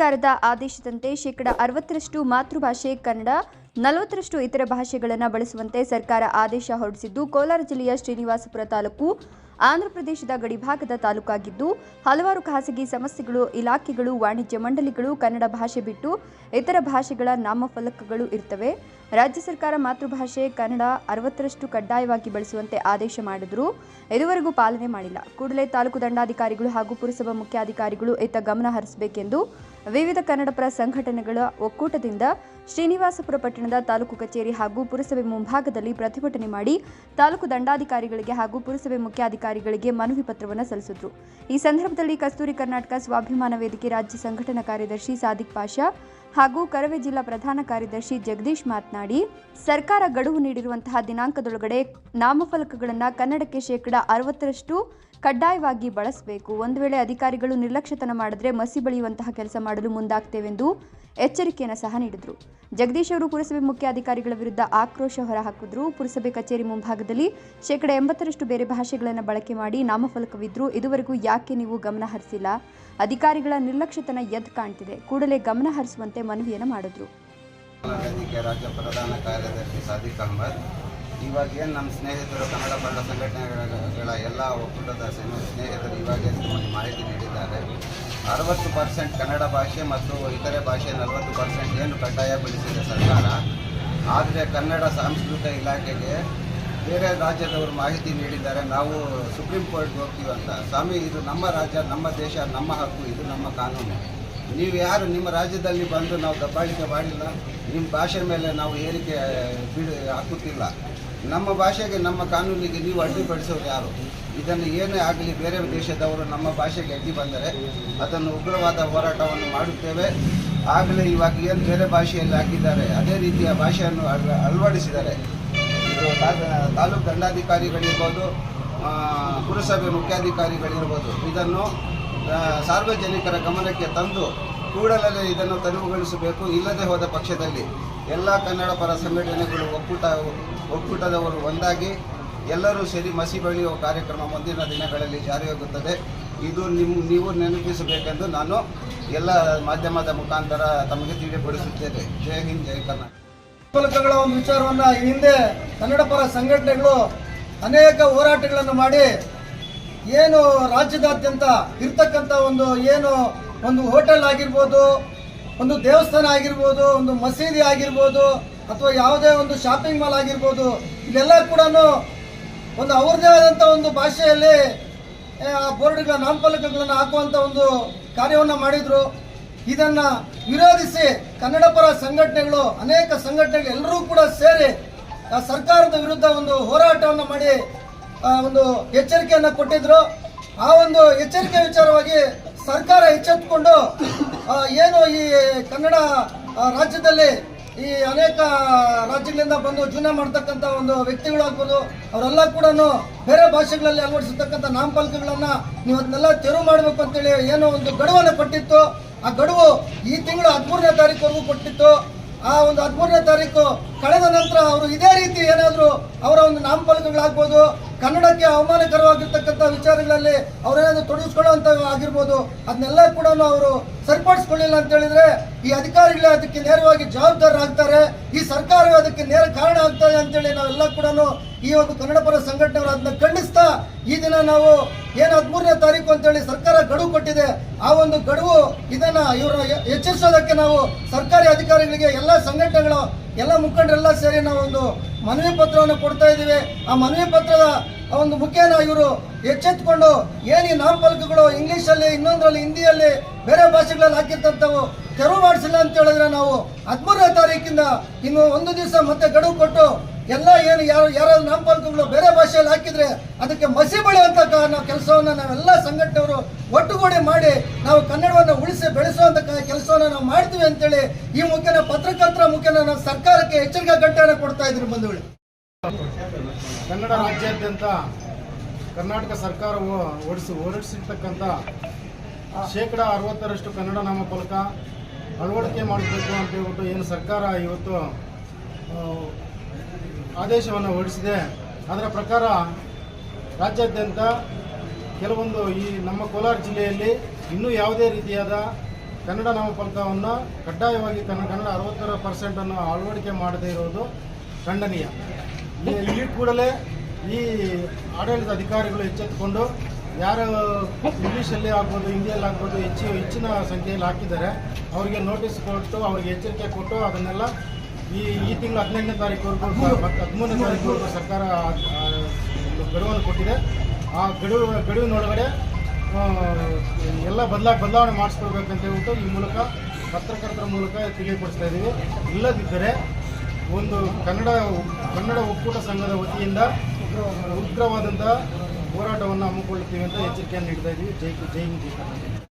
ಸರ್ಕಾರದ ಆದೇಶದಂತೆ 60% ಮಾತೃಭಾಷೆ ಕನ್ನಡ, 40% ಇತರ ಭಾಷೆಗಳನ್ನು ಬಳಸುವಂತೆ ಸರ್ಕಾರ ಆದೇಶ ಹೊರಡಿಸಿದ್ದು, ಕೋಲಾರ ಜಿಲ್ಲೆಯ ಶ್ರೀನಿವಾಸಪುರ ತಾಲೂಕು ಆಂಧ್ರಪ್ರದೇಶದ ಗಡಿಭಾಗದ ತಾಲೂಕಾಗಿದ್ದು, ಹಲವಾರು ಖಾಸಗಿ ಸಂಸ್ಥೆಗಳು, ಇಲಾಖೆಗಳು, ವಾಣಿಜ್ಯ ಮಂಡಳಿಗಳು ಕನ್ನಡ ಭಾಷೆ ಬಿಟ್ಟು ಇತರ ಭಾಷೆಗಳ ನಾಮಫಲಕಗಳು ಇರ್ತವೆ. ರಾಜ್ಯ ಸರ್ಕಾರ ಮಾತೃಭಾಷೆ ಕನ್ನಡ 60% ಕಡ್ಡಾಯವಾಗಿ ಬಳಸುವಂತೆ ಆದೇಶ ಮಾಡಿದರೂ ಇದುವರೆಗೂ ಪಾಲನೆ ಮಾಡಿಲ್ಲ. ಕೂಡಲೇ ತಾಲೂಕು ದಂಡಾಧಿಕಾರಿಗಳು ಹಾಗೂ ಪುರಸಭಾ ಮುಖ್ಯಾಧಿಕಾರಿಗಳು ಇತ್ತ ಗಮನ ಹರಿಸಬೇಕೆಂದು ವಿವಿಧ ಕನ್ನಡಪರ ಸಂಘಟನೆಗಳ ಒಕ್ಕೂಟದಿಂದ ಶ್ರೀನಿವಾಸಪುರ ಪಟ್ಟಣದ ತಾಲೂಕು ಕಚೇರಿ ಹಾಗೂ ಪುರಸಭೆ ಮುಂಭಾಗದಲ್ಲಿ ಪ್ರತಿಭಟನೆ ಮಾಡಿ ತಾಲೂಕು ದಂಡಾಧಿಕಾರಿಗಳಿಗೆ ಹಾಗೂ ಪುರಸಭೆ ಮುಖ್ಯಾಧಿಕಾರಿಗಳಿಗೆ ಮನವಿ ಪತ್ರವನ್ನು ಸಲ್ಲಿಸಿದರು. ಈ ಸಂದರ್ಭದಲ್ಲಿ ಕಸ್ತೂರಿ ಕರ್ನಾಟಕ ಸ್ವಾಭಿಮಾನ ವೇದಿಕೆ ರಾಜ್ಯ ಸಂಘಟನಾ ಕಾರ್ಯದರ್ಶಿ ಸಾದಿಕ್ ಪಾಷಾ ಹಾಗೂ ಕರವೇ ಜಿಲ್ಲಾ ಪ್ರಧಾನ ಕಾರ್ಯದರ್ಶಿ ಜಗದೀಶ್ ಮಾತನಾಡಿ, ಸರ್ಕಾರ ಗಡುವು ನೀಡಿರುವಂತಹ ದಿನಾಂಕದೊಳಗಡೆ ನಾಮಫಲಕಗಳನ್ನು ಕನ್ನಡಕ್ಕೆ 60% ಕಡ್ಡಾಯವಾಗಿ ಬಳಸಬೇಕು. ಒಂದು ವೇಳೆ ಅಧಿಕಾರಿಗಳು ನಿರ್ಲಕ್ಷ್ಯತನ ಮಾಡಿದ್ರೆ ಮಸಿ ಬಳಿಯುವಂತಹ ಕೆಲಸ ಮಾಡಲು ಮುಂದಾಗ್ತೇವೆಂದು ಎಚ್ಚರಿಕೆಯನ್ನು ಸಹ ನೀಡಿದರು. ಜಗದೀಶ್ ಅವರು ಪುರಸಭೆ ಮುಖ್ಯಾಧಿಕಾರಿಗಳ ವಿರುದ್ಧ ಆಕ್ರೋಶ ಹೊರಹಾಕಿದ್ರು. ಪುರಸಭೆ ಕಚೇರಿ ಮುಂಭಾಗದಲ್ಲಿ 80% ಬೇರೆ ಭಾಷೆಗಳನ್ನು ಬಳಕೆ ಮಾಡಿ ನಾಮಫಲಕವಿದ್ರೂ ಇದುವರೆಗೂ ಯಾಕೆ ನೀವು ಗಮನ ಹರಿಸಿಲ್ಲ? ಅಧಿಕಾರಿಗಳ ನಿರ್ಲಕ್ಷ್ಯತನ ಎದ್ದು ಕಾಣ್ತಿದೆ. ಕೂಡಲೇ ಗಮನ ಹರಿಸುವಂತೆ ಮನವಿಯನ್ನು ಮಾಡಿದ್ರು. ರಾಜ್ಯ ಪ್ರಧಾನ ಕಾರ್ಯದರ್ಶಿ ಸಾದಿಕ್ ಅಹಮದ್, ಇವಾಗ ಏನು ನಮ್ಮ ಸ್ನೇಹಿತರು ಕನ್ನಡ ಪರ ಸಂಘಟನೆಗಳ ಎಲ್ಲ ಒಕ್ಕೂಟದ ಸ್ನೇಹಿತರು ಇವಾಗ ಮಾಹಿತಿ ನೀಡಿದ್ದಾರೆ. 60% ಕನ್ನಡ ಭಾಷೆ ಮತ್ತು ಇತರೆ ಭಾಷೆ 40% ಏನು ಕಡ್ಡಾಯಗೊಳಿಸಿದೆ ಸರ್ಕಾರ. ಆದರೆ ಕನ್ನಡ ಸಾಂಸ್ಕೃತಿಕ ಇಲಾಖೆಗೆ ಬೇರೆ ರಾಜ್ಯದವರು ಮಾಹಿತಿ ನೀಡಿದ್ದಾರೆ, ನಾವು ಸುಪ್ರೀಂ ಕೋರ್ಟ್ಗೆ ಹೋಗ್ತೀವಿ ಅಂತ. ಸ್ವಾಮಿ, ಇದು ನಮ್ಮ ರಾಜ್ಯ, ನಮ್ಮ ದೇಶ, ನಮ್ಮ ಹಕ್ಕು, ಇದು ನಮ್ಮ ಕಾನೂನು. ನೀವು ಯಾರು ನಿಮ್ಮ ರಾಜ್ಯದಲ್ಲಿ ಬಂದು ನಾವು ದಬ್ಬಾಳಿಕೆ ಮಾಡಿಲ್ಲ, ನಿಮ್ಮ ಭಾಷೆ ಮೇಲೆ ನಾವು ಏರಿಕೆ ಹಾಕುತ್ತಿಲ್ಲ. ನಮ್ಮ ಭಾಷೆಗೆ, ನಮ್ಮ ಕಾನೂನಿಗೆ ನೀವು ಅಡ್ಡಿಪಡಿಸೋರು ಯಾರು? ಇದನ್ನು ಏನೇ ಆಗಲಿ ಬೇರೆ ದೇಶದವರು ನಮ್ಮ ಭಾಷೆಗೆ ಅಡ್ಡಿ ಬಂದರೆ ಅದನ್ನು ಉಗ್ರವಾದ ಹೋರಾಟವನ್ನು ಮಾಡುತ್ತೇವೆ. ಆಗಲೇ ಇವಾಗ ಏನು ಬೇರೆ ಭಾಷೆಯಲ್ಲಿ ಹಾಕಿದ್ದಾರೆ ಅದೇ ರೀತಿಯ ಭಾಷೆಯನ್ನು ಅಳವಡಿಸಿದ್ದಾರೆ. ಇದು ತಾಲೂಕು ದಂಡಾಧಿಕಾರಿಗಳಿರ್ಬೋದು, ಪುರಸಭೆ ಮುಖ್ಯಾಧಿಕಾರಿಗಳಿರ್ಬೋದು, ಇದನ್ನು ಸಾರ್ವಜನಿಕರ ಗಮನಕ್ಕೆ ತಂದು ಕೂಡಲೇ ಇದನ್ನು ತೆರವುಗೊಳಿಸಬೇಕು. ಇಲ್ಲದೆ ಹೋದ ಪಕ್ಷದಲ್ಲಿ ಎಲ್ಲ ಕನ್ನಡ ಪರ ಸಂಘಟನೆಗಳು ಒಕ್ಕೂಟದವರು ಒಂದಾಗಿ ಎಲ್ಲರೂ ಸೇರಿ ಮಸಿ ಬಳಿಯುವ ಕಾರ್ಯಕ್ರಮ ಮುಂದಿನ ದಿನಗಳಲ್ಲಿ ಜಾರಿಯಾಗುತ್ತದೆ. ಇದು ನೀವು ನೆನಪಿಸಬೇಕೆಂದು ನಾನು ಎಲ್ಲ ಮಾಧ್ಯಮದ ಮುಖಾಂತರ ತಮಗೆ ತಿಳಿಪಡಿಸುತ್ತೇನೆ. ಜೈ ಹಿಂದ್, ಜೈ ಕರ್ನಾಟಕ. ಫಲಕಗಳ ಒಂದು ವಿಚಾರವನ್ನು ಈ ಹಿಂದೆ ಕನ್ನಡ ಪರ ಸಂಘಟನೆಗಳು ಅನೇಕ ಹೋರಾಟಗಳನ್ನು ಮಾಡಿ ಏನು ರಾಜ್ಯದಾದ್ಯಂತ ಇರ್ತಕ್ಕಂಥ ಒಂದು ಹೋಟೆಲ್ ಆಗಿರ್ಬೋದು, ಒಂದು ದೇವಸ್ಥಾನ ಆಗಿರ್ಬೋದು, ಒಂದು ಮಸೀದಿ ಆಗಿರ್ಬೋದು, ಅಥವಾ ಯಾವುದೇ ಒಂದು ಶಾಪಿಂಗ್ ಮಾಲ್ ಆಗಿರ್ಬೋದು, ಇಲ್ಲೆಲ್ಲ ಕೂಡ ಒಂದು ಅವ್ರದ್ದೇ ಆದಂಥ ಒಂದು ಭಾಷೆಯಲ್ಲಿ ಬೋರ್ಡ್ಗಳ ನಾಮಫಲಕಗಳನ್ನು ಹಾಕುವಂಥ ಒಂದು ಕಾರ್ಯವನ್ನು ಮಾಡಿದರು. ಇದನ್ನು ವಿರೋಧಿಸಿ ಕನ್ನಡ ಪರ ಸಂಘಟನೆಗಳು, ಅನೇಕ ಸಂಘಟನೆಗಳು ಎಲ್ಲರೂ ಕೂಡ ಸೇರಿ ಸರ್ಕಾರದ ವಿರುದ್ಧ ಒಂದು ಹೋರಾಟವನ್ನು ಮಾಡಿ ಒಂದು ಎಚ್ಚರಿಕೆಯನ್ನು ಕೊಟ್ಟಿದ್ರು. ಆ ಒಂದು ಎಚ್ಚರಿಕೆ ವಿಚಾರವಾಗಿ ಸರ್ಕಾರ ಎಚ್ಚೆತ್ತುಕೊಂಡು ಏನು ಈ ಕನ್ನಡ ರಾಜ್ಯದಲ್ಲಿ ಈ ಅನೇಕ ರಾಜ್ಯಗಳಿಂದ ಬಂದು ಜೀವನ ಮಾಡ್ತಕ್ಕಂಥ ಒಂದು ವ್ಯಕ್ತಿಗಳಾಗ್ಬೋದು, ಅವರೆಲ್ಲ ಕೂಡ ಬೇರೆ ಭಾಷೆಗಳಲ್ಲಿ ಅಳವಡಿಸಿರ್ತಕ್ಕಂಥ ನಾಮಫಲಕಗಳನ್ನು ನೀವು ಅದನ್ನೆಲ್ಲ ತೆರವು ಮಾಡಬೇಕು ಅಂತೇಳಿ ಏನೋ ಒಂದು ಗಡುವನ್ನು ಕೊಟ್ಟಿತ್ತು. ಆ ಗಡುವು ಈ ತಿಂಗಳು 13ನೇ ತಾರೀಕುವರೆಗೂ ಕೊಟ್ಟಿತ್ತು. ಆ ಒಂದು 13ನೇ ತಾರೀಕು ಕಳೆದ ನಂತರ ಅವರು ಇದೇ ರೀತಿ ಏನಾದರೂ ಅವರ ಒಂದು ನಾಮಫಲಕಗಳಾಗ್ಬೋದು, ಕನ್ನಡಕ್ಕೆ ಅವಮಾನಕರವಾಗಿರ್ತಕ್ಕಂಥ ವಿಚಾರಗಳಲ್ಲಿ ಅವರೇನಾದರೂ ತೊಡಗಿಸ್ಕೊಳ್ಳುವಂಥ ಆಗಿರ್ಬೋದು, ಅದನ್ನೆಲ್ಲ ಕೂಡ ಅವರು ಸರಿಪಡಿಸ್ಕೊಳ್ಳಿಲ್ಲ ಅಂತ ಹೇಳಿದ್ರೆ ಈ ಅಧಿಕಾರಿಗಳೇ ಅದಕ್ಕೆ ನೇರವಾಗಿ ಜವಾಬ್ದಾರರಾಗ್ತಾರೆ. ಈ ಸರ್ಕಾರವೇ ಅದಕ್ಕೆ ನೇರ ಕಾರಣ ಆಗ್ತದೆ ಅಂತೇಳಿ ನಾವೆಲ್ಲ ಕೂಡ ಈ ಒಂದು ಕನ್ನಡ ಪರ ಸಂಘಟನೆಗಳು ಅದನ್ನ ಖಂಡಿಸ್ತಾ ಈ ದಿನ ನಾವು ಏನು 13ನೇ ತಾರೀಕು ಅಂತೇಳಿ ಸರ್ಕಾರ ಗಡುವು ಕೊಟ್ಟಿದೆ, ಆ ಒಂದು ಗಡುವು ಇದನ್ನ ಇವರು ಎಚ್ಚರಿಸೋದಕ್ಕೆ ನಾವು ಸರ್ಕಾರಿ ಅಧಿಕಾರಿಗಳಿಗೆ ಎಲ್ಲ ಸಂಘಟನೆಗಳು ಎಲ್ಲ ಮುಖಂಡರೆಲ್ಲ ಸೇರಿ ನಾವು ಒಂದು ಮನವಿ ಪತ್ರವನ್ನು ಕೊಡ್ತಾ ಇದ್ದೀವಿ. ಆ ಮನವಿ ಪತ್ರದ ಒಂದು ಮುಖೇನ ಇವರು ಎಚ್ಚೆತ್ತುಕೊಂಡು ಏನು ಈ ನಾಮಫಲಕಗಳು ಇಂಗ್ಲೀಷಲ್ಲಿ, ಇನ್ನೊಂದರಲ್ಲಿ ಹಿಂದಿಯಲ್ಲಿ, ಬೇರೆ ಭಾಷೆಗಳಲ್ಲಿ ಹಾಕಿರ್ತಂಥವು ತೆರವು ಮಾಡಿಸಿಲ್ಲ ಅಂತ ಹೇಳಿದ್ರೆ ನಾವು 13ನೇ ತಾರೀಕಿಂದ ಇನ್ನು ಒಂದು ದಿವಸ ಮತ್ತೆ ಗಡುವು ಕೊಟ್ಟು ಎಲ್ಲ ಏನು ಯಾರು ನಾಮಫಲಕಗಳು ಬೇರೆ ಭಾಷೆಯಲ್ಲಿ ಹಾಕಿದ್ರೆ ಅದಕ್ಕೆ ಮಸಿ ಬಳಿಯುವಂಥ ಕೆಲಸವನ್ನು ನಾವೆಲ್ಲ ಸಂಘಟನೆಯವರು ಒಟ್ಟುಗೂಡಿ ಮಾಡಿ ನಾವು ಕನ್ನಡವನ್ನು ಉಳಿಸಿ ಬೆಳೆಸುವಂಥ ಕೆಲಸವನ್ನು ನಾವು ಮಾಡ್ತೀವಿ ಅಂತೇಳಿ ಈ ಮುಖೇನ ಪತ್ರಕರ್ತರ ಮುಖೇನ ನಾವು ಸರ್ಕಾರಕ್ಕೆ ಎಚ್ಚರಿಕೆ ಗಂಟೆಯನ್ನು ಕೊಡ್ತಾ ಇದ್ರು. ಬಂಧುಗಳು, ಕನ್ನಡ ರಾಜ್ಯಾದ್ಯಂತ ಕರ್ನಾಟಕ ಸರ್ಕಾರ ಹೊರಡಿಸಿರ್ತಕ್ಕಂಥ 60% ಕನ್ನಡ ನಾಮಫಲಕ ಅಳವಡಿಕೆ ಮಾಡಬೇಕು ಅಂತ ಹೇಳ್ಬಿಟ್ಟು ಏನು ಸರ್ಕಾರ ಇವತ್ತು ಆದೇಶವನ್ನು ಹೊರಡಿಸಿದೆ. ಅದರ ಪ್ರಕಾರ ರಾಜ್ಯಾದ್ಯಂತ ಕೆಲವೊಂದು ಈ ನಮ್ಮ ಕೋಲಾರ ಜಿಲ್ಲೆಯಲ್ಲಿ ಇನ್ನೂ ಯಾವುದೇ ರೀತಿಯಾದ ಕನ್ನಡ ನಾಮಫಲಕವನ್ನು ಕಡ್ಡಾಯವಾಗಿ ಕನ್ನಡ 60% ಅಳವಡಿಕೆ ಮಾಡದೇ ಇರೋದು ಖಂಡನೀಯ. ಈ ಕೂಡಲೇ ಈ ಆಡಳಿತ ಅಧಿಕಾರಿಗಳು ಎಚ್ಚೆತ್ತುಕೊಂಡು ಯಾರು ಇಂಗ್ಲೀಷಲ್ಲಿ ಆಗ್ಬೋದು, ಹಿಂದಿಯಲ್ಲಿ ಆಗ್ಬೋದು ಹೆಚ್ಚಿನ ಸಂಖ್ಯೆಯಲ್ಲಿ ಹಾಕಿದ್ದಾರೆ ಅವರಿಗೆ ನೋಟಿಸ್ ಕೊಟ್ಟು ಅವ್ರಿಗೆ ಎಚ್ಚರಿಕೆ ಕೊಟ್ಟು ಅದನ್ನೆಲ್ಲ ಈ ತಿಂಗಳು 18ನೇ ತಾರೀಕುವರೆಗೂ ಮತ್ತು 13ನೇ ತಾರೀಕುವರೆಗೂ ಸರ್ಕಾರ ಗಡುವನ್ನು ಕೊಟ್ಟಿದೆ. ಆ ಗಡುವಿನೊಳಗಡೆ ಎಲ್ಲ ಬದಲಾವಣೆ ಮಾಡಿಸ್ಕೊಳ್ಬೇಕಂತ ಹೇಳ್ಬಿಟ್ಟು ಈ ಮೂಲಕ ಪತ್ರಕರ್ತರ ಮೂಲಕ ತಿಳಿಯಪಡಿಸ್ತಾ ಇದ್ದೀವಿ. ಇಲ್ಲದಿದ್ದರೆ ಒಂದು ಕನ್ನಡ ಒಕ್ಕೂಟ ಸಂಘದ ವತಿಯಿಂದ ಉಗ್ರವಾದಂಥ ಹೋರಾಟವನ್ನು ಹಮ್ಮಿಕೊಳ್ಳುತ್ತೀವಿ ಅಂತ ಎಚ್ಚರಿಕೆಯನ್ನು ನೀಡ್ತಾ ಇದ್ದೀವಿ. ಜೈ ಹಿಂದ್.